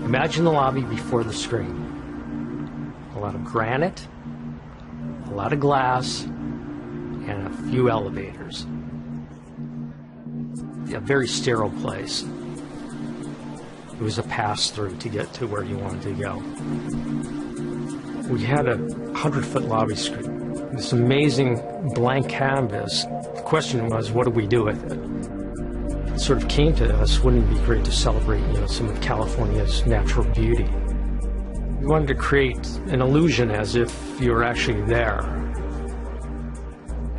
Imagine the lobby before the screen. A lot of granite, a lot of glass, and a few elevators. A very sterile place. It was a pass-through to get to where you wanted to go. We had a 100-foot lobby screen, this amazing blank canvas. The question was, what do we do with it? It sort of came to us, wouldn't it be great to celebrate, some of California's natural beauty? We wanted to create an illusion as if you were actually there.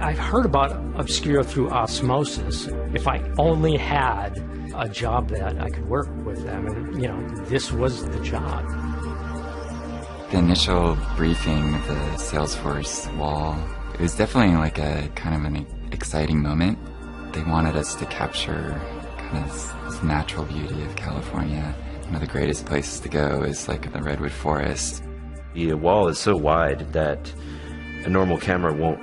I've heard about Obscuro through osmosis. If I only had a job that I could work with them, and this was the job. The initial briefing of the Salesforce wall, it was definitely like a kind of an exciting moment. They wanted us to capture kind of this natural beauty of California. One of the greatest places to go is like the Redwood Forest. The wall is so wide that a normal camera won't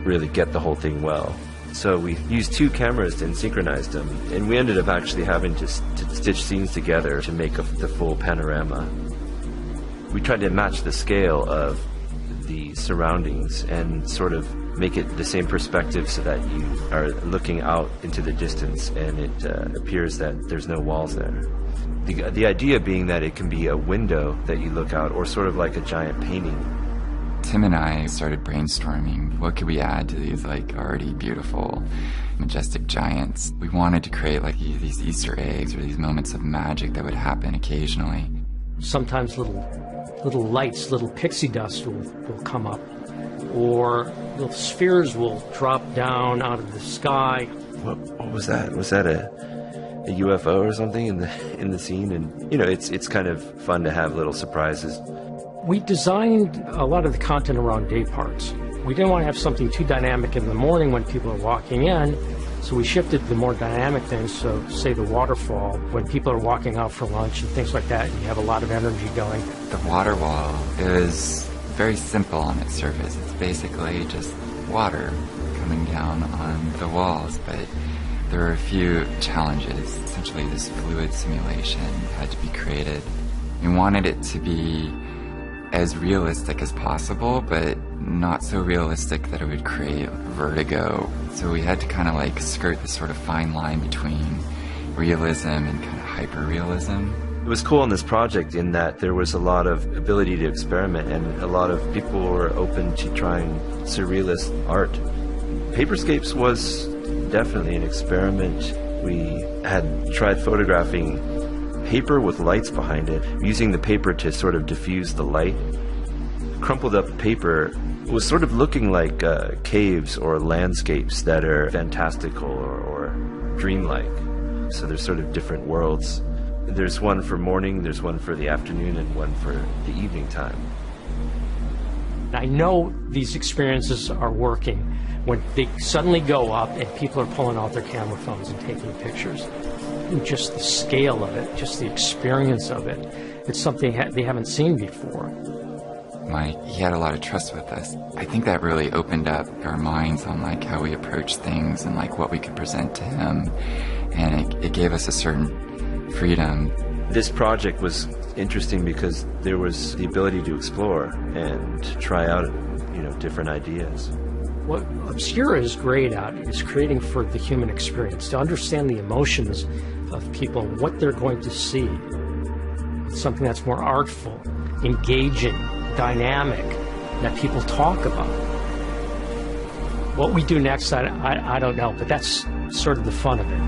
really get the whole thing well. So we used 2 cameras and synchronized them, and we ended up actually having to stitch scenes together to make the full panorama. We tried to match the scale of the surroundings and sort of make it the same perspective so that you are looking out into the distance and it appears that there's no walls there. The idea being that it can be a window that you look out, or sort of like a giant painting. Tim and I started brainstorming, what could we add to these like already beautiful, majestic giants? We wanted to create like these Easter eggs or these moments of magic that would happen occasionally. Sometimes little lights, little pixie dust will come up, or little spheres will drop down out of the sky. What was that? Was that a UFO or something in the scene? And it's kind of fun to have little surprises. We designed a lot of the content around day parts. We didn't want to have something too dynamic in the morning when people are walking in, so we shifted the more dynamic things. So say the waterfall, when people are walking out for lunch and things like that, and you have a lot of energy going. The water wall is very simple on its surface. It's basically just water coming down on the walls, but there were a few challenges. Essentially, this fluid simulation had to be created. We wanted it to be as realistic as possible, but not so realistic that it would create vertigo. So we had to kind of like skirt this sort of fine line between realism and kind of hyper-realism. It was cool on this project in that there was a lot of ability to experiment, and a lot of people were open to trying surrealist art. Paperscapes was definitely an experiment. We had tried photographing paper with lights behind it, using the paper to sort of diffuse the light. Crumpled up paper was sort of looking like caves or landscapes that are fantastical or dreamlike. So there's sort of different worlds. There's one for morning, there's one for the afternoon, and one for the evening time. I know these experiences are working when they suddenly go up and people are pulling out their camera phones and taking pictures. Just the scale of it, just the experience of it, it's something they haven't seen before. Mike, he had a lot of trust with us. I think that really opened up our minds on like how we approach things and like what we could present to him, and it gave us a certain freedom. This project was interesting because there was the ability to explore and try out, different ideas. What Obscuro is great at is creating for the human experience, to understand the emotions of people and what they're going to see. Something that's more artful, engaging, dynamic, that people talk about. What we do next, I don't know, but that's sort of the fun of it.